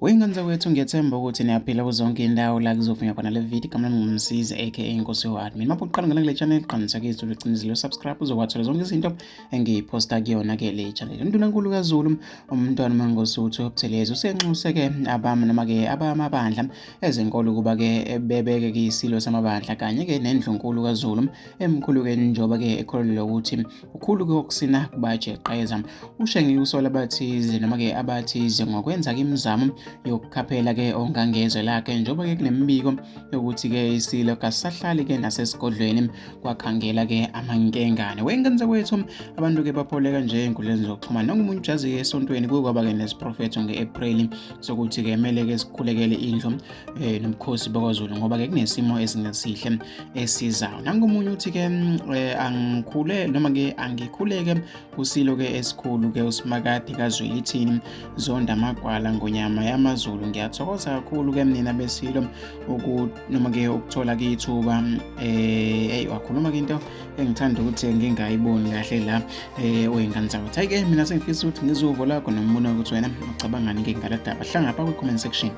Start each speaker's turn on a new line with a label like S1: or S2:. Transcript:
S1: Wengane zakwethu ngiyethemba ukuthi niyaphila kuzonke indawo la kuzovunywa khona le video igama lami ngumsizi aka Inkosi yo-Admin. Mapho uqala ngena kule channel qanisa ke izulu cinizile subscribe uzokwathela zonke izinto engiyiposta kuyona ke le channel. Undunankulu kaZulu umntwana mangosuthu obuthelezi usenxuse ke abami noma ke abamabandla ezenkolo kuba ke bebeke ke isilo samabandla kanye ke nendlunkulu kaZulu emkhulu ke njoba ke ekholelwa ukuthi ukhulu ke okusina kubajeqeza uShenge usole abathize noma ke abathize ngokwenza ke imizamo yokukhaphela ke ongangezwe lakhe njoba ke kunemibiko yokuthi ke Isilo kasahlali ke nasesigodlweni kwakhangela ke amankengane. Wengane zakwethu abantu ke bapholeka nje enkundleni zokuxhumana ngomunye ujazi esontweni kukwaba ke nesiprofetho ngeApril sokuthi ke kumele ke sikhulekele indlu nomkhosi bakwaZulu ngoba ke kunesimo esingesihle esizayo. Nangomunye uthi ke angikhule noma ke angikhuleke kusilo ke esikhulu ke usimakade kaZweli ithini zonda amagwala ngonyama yamaZulu. Ngiyathokoza kakhulu ke mina besilo noma ke ukuthola ke ithuba wakhuluma ke into engithanda ukuthi ngingayiboni kahle la wengane zakwethu. Hayi ke mina sengifisa ukuthi ngizuvo lakho nombono ukuthi wena ucabangani ke ngaladaba. Hlangapha ku comment section.